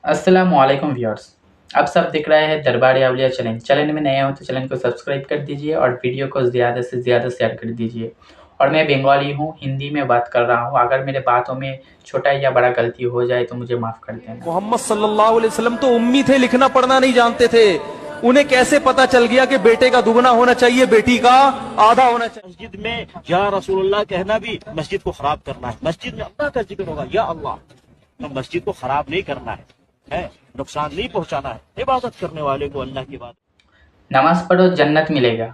अस्सलाम वालेकुम व्यूअर्स। आप सब देख रहे हैं दरबार अवलिया चैनल। चैनल में नए हो तो चैनल को सब्सक्राइब कर दीजिए और वीडियो को ज़्यादा से ज़्यादा शेयर कर दीजिए। और मैं बंगाली हूँ, हिंदी में बात कर रहा हूँ। अगर मेरे बातों में छोटा या बड़ा गलती हो जाए तो मुझे माफ़ कर देना। मोहम्मद सल्लल्लाहु अलैहि वसल्लम तो उम्मी थे, लिखना पढ़ना नहीं जानते थे। उन्हें कैसे पता चल गया कि बेटे का दुगना होना चाहिए, बेटी का आधा होना चाहिए। मस्जिद में या रसूलुल्लाह कहना भी मस्जिद को खराब करना है। मस्जिद में अल्लाह का जिक्र होगा, या अल्लाह, तो मस्जिद को खराब नहीं करना है, नुकसान नहीं पहुंचाना है। इबादत करने वाले को अल्लाह की बात। नमाज पढ़ो जन्नत मिलेगा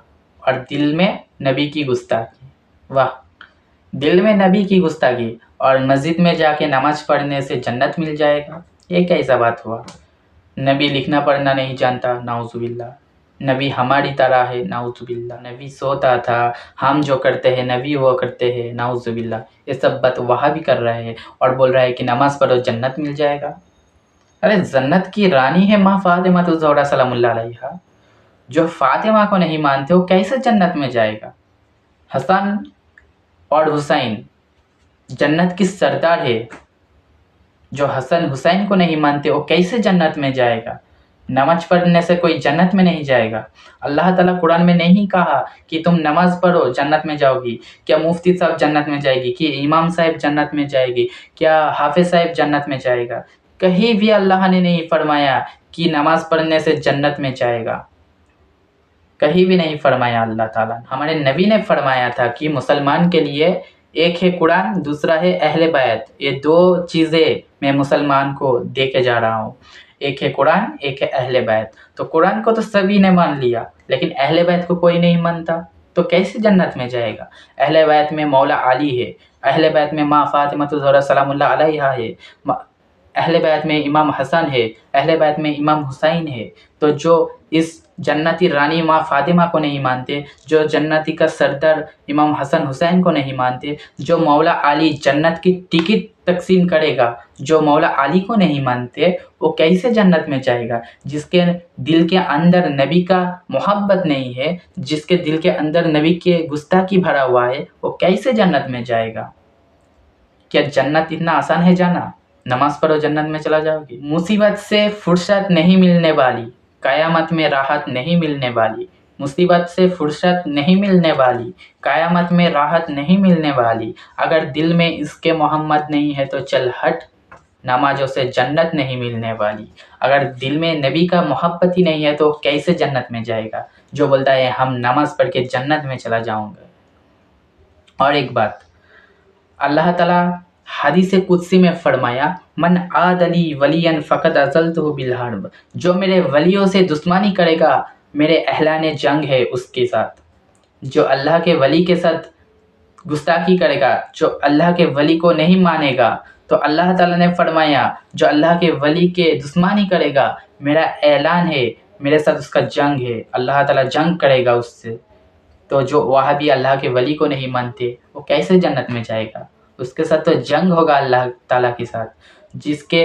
और दिल में नबी की गुस्ताखी। वाह! दिल में नबी की गुस्ताखी और मस्जिद में जाके नमाज पढ़ने से जन्नत मिल जाएगा, ये कैसा बात हुआ? नबी लिखना पढ़ना नहीं जानता, नाउज़ुबिल्लाह। नबी हमारी तरह है, नाउज़ुबिल्लाह। नबी सोता था, हम जो करते हैं नबी वो करते हैं, नाउज़ुबिल्लाह। ये सब बात वहाँ भी कर रहे हैं और बोल रहा है कि नमाज़ पढ़ो जन्नत मिल जाएगा। अरे जन्नत की रानी है माँ फ़ातिमा ज़हरा सलामुल्लाह अलैहा। जो फ़ातिमा को नहीं मानते वो कैसे जन्नत में जाएगा? हसन और हुसैन जन्नत की सरदार है। जो हसन हुसैन को नहीं मानते वो कैसे जन्नत में जाएगा? नमाज पढ़ने से कोई जन्नत में नहीं जाएगा। अल्लाह ताला कुरान में नहीं कहा कि तुम नमाज पढ़ो जन्नत में जाओगी। क्या मुफ्ती साहब जन्नत में जाएगी? कि इमाम साहब जन्नत में जाएगी? क्या हाफिज साहब जन्नत में जाएगा? कहीं भी अल्लाह ने नहीं फरमाया कि नमाज पढ़ने से जन्नत में जाएगा। कहीं भी नहीं फरमाया अल्लाह ताला। हमारे नबी ने फरमाया था कि मुसलमान के लिए एक है कुरान, दूसरा है अहले बैत। ये दो चीज़ें मैं मुसलमान को दे के जा रहा हूँ। एक है कुरान, एक है अहले बैत। तो कुरान को तो सभी ने मान लिया, लेकिन अहले बैत को कोई नहीं मानता, तो कैसे जन्नत में जाएगा? अहले बैत में मौला अली है, अहले बैत में माँ फ़ातिमा ज़हरा सलामुल्लाह अलैहा है, अहले बैत में इमाम हसन है, अहले बैत में इमाम हुसैन है। तो जो इस जन्नती रानी माँ फ़ातिमा को नहीं मानते, जो जन्नती का सरदार इमाम हसन हुसैन को नहीं मानते, जो मौला अली जन्नत की टिकट तकसीम करेगा, जो मौला अली को नहीं मानते, वो कैसे जन्नत में जाएगा? जिसके दिल के अंदर नबी का मोहब्बत नहीं है, जिसके दिल के अंदर नबी के गुस्ताखी भरा हुआ है, वो कैसे जन्नत में जाएगा? क्या जन्नत इतना आसान है जाना? नमाज पढ़ो जन्नत में चला जाओगे। मुसीबत से फुर्सत नहीं मिलने वाली, क़यामत में राहत नहीं मिलने वाली। मुसीबत से फुर्सत नहीं मिलने वाली, क़यामत में राहत नहीं मिलने वाली। अगर दिल में इसके मोहम्मद नहीं है तो चल हट, नमाज़ों से जन्नत नहीं मिलने वाली। अगर दिल में नबी का मोहब्बत ही नहीं है तो कैसे जन्नत में जाएगा? जो बोलता है हम नमाज़ पढ़ के जन्नत में चला जाऊँगा। और एक बात, अल्लाह ताला हदीस कुदसी में फरमाया, मन आदली वलियन फ़क़द अज़लतुहु बिल हर्ब। जो मेरे वलियों से दुश्मनी करेगा, मेरे अहलाने जंग है उसके साथ। जो अल्लाह के वली के साथ गुस्ताखी करेगा, जो अल्लाह के वली को नहीं मानेगा, तो अल्लाह ताला ने फरमाया जो अल्लाह के वली के दुश्मनी करेगा, मेरा ऐलान है, मेरे साथ उसका जंग है, अल्लाह ताला जंग करेगा उससे। तो जो वहाबी अल्लाह के वली को नहीं मानते, वो कैसे जन्नत में जाएगा? उसके साथ तो जंग होगा अल्लाह ताला के साथ। जिसके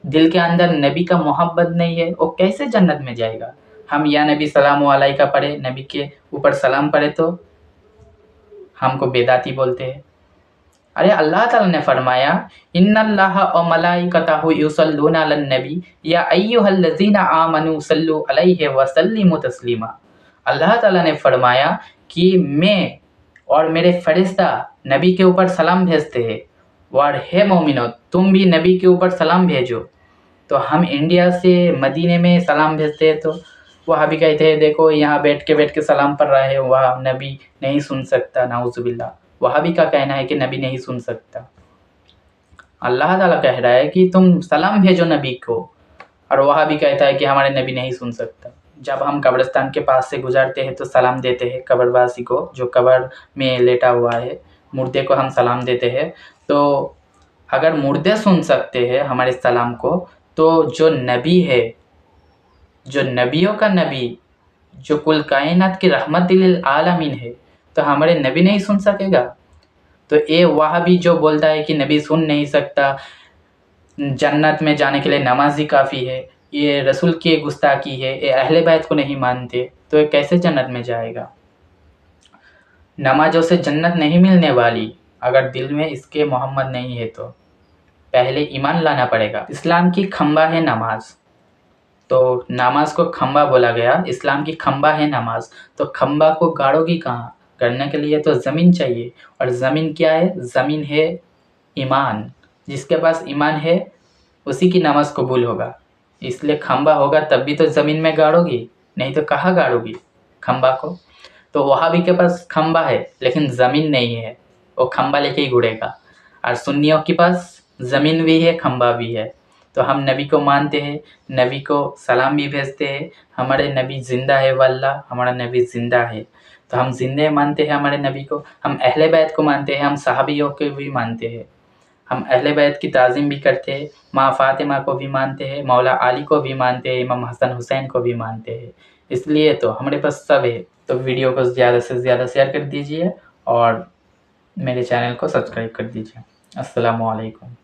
दिल के अंदर नबी का मोहब्बत नहीं है, वो कैसे जन्नत में जाएगा? हम या नबी सलाम अलैका पढ़े, नबी के ऊपर सलाम पढ़े तो हमको बेदाती बोलते हैं। अरे अल्लाह ताला ने फरमाया, इन्नल्लाहा व मलाइकतहु युसल्लूना अलन नबी या अय्युहल्लज़ीना आमनू सल्लु अलैहि व सल्लिमु तस्लीमा। अल्लाह ताला ने फरमाया कि मैं और मेरे फरिश्ता नबी के ऊपर सलाम भेजते हैं, और हे मोमिनो तुम भी नबी के ऊपर सलाम भेजो। तो हम इंडिया से मदीने में सलाम भेजते हैं, तो वहाँ भी कहते हैं देखो यहाँ बैठ के सलाम पढ़ रहा है, वहाँ नबी नहीं सुन सकता, नाउज़ुबिल्लाह। वहाँ भी का कहना है कि नबी नहीं सुन सकता। अल्लाह ताला कह रहा है कि तुम सलाम भेजो नबी को, और वहाँ भी कहता है कि हमारे नबी नहीं सुन सकता। जब हम कब्रिस्तान के पास से गुजरते हैं तो सलाम देते हैं कब्रवासी को, जो कब्र में लेटा हुआ है, मुर्दे को हम सलाम देते हैं। तो अगर मुर्दे सुन सकते हैं हमारे सलाम को, तो जो नबी है, जो नबियों का नबी, जो कुल कायनात की रहमत लिल आलमीन है, तो हमारे नबी नहीं सुन सकेगा? तो ये वहाँ भी जो बोलता है कि नबी सुन नहीं सकता, जन्नत में जाने के लिए नमाज ही काफ़ी है, ये रसूल की गुस्ताखी है, ये अहले बैत को नहीं मानते, तो ये कैसे जन्नत में जाएगा? नमाज़ों से जन्नत नहीं मिलने वाली, अगर दिल में इसके मोहम्मद नहीं है तो। पहले ईमान लाना पड़ेगा। इस्लाम की खंबा है नमाज, तो नमाज को खंबा बोला गया, इस्लाम की खंबा है नमाज, तो खंबा को गाड़ोगी कहाँ? करने के लिए तो ज़मीन चाहिए, और ज़मीन क्या है? ज़मीन है ईमान। जिसके पास ईमान है उसी की नमाज कबूल होगा। इसलिए खंबा होगा तब भी तो ज़मीन में गाड़ोगी, नहीं तो कहाँ गाड़ोगी खंबा को? तो वहाबी के पास खंबा है लेकिन ज़मीन नहीं है, वो खंबा लेके ही गुड़ेगा। और सुन्नियों के पास ज़मीन भी है, खंबा भी है। तो हम नबी को मानते हैं, नबी को सलाम भी भेजते हैं। हमारे नबी ज़िंदा है वल्लाह, हमारा नबी ज़िंदा है, तो हम ज़िंदे मानते हैं हमारे नबी को। हम अहले बैत को मानते हैं, हम सहाबियों को भी मानते हैं। हम अहले बैत की ताज़ीम भी करते हैं, माँ फ़ातिमा को भी मानते हैं, मौला अली को भी मानते हैं, इमाम हसन हुसैन को भी मानते हैं। इसलिए तो हमारे पास सब है। तो वीडियो को ज़्यादा से ज़्यादा शेयर कर दीजिए और मेरे चैनल को सब्सक्राइब कर दीजिए। अस्सलामु अलैकुम।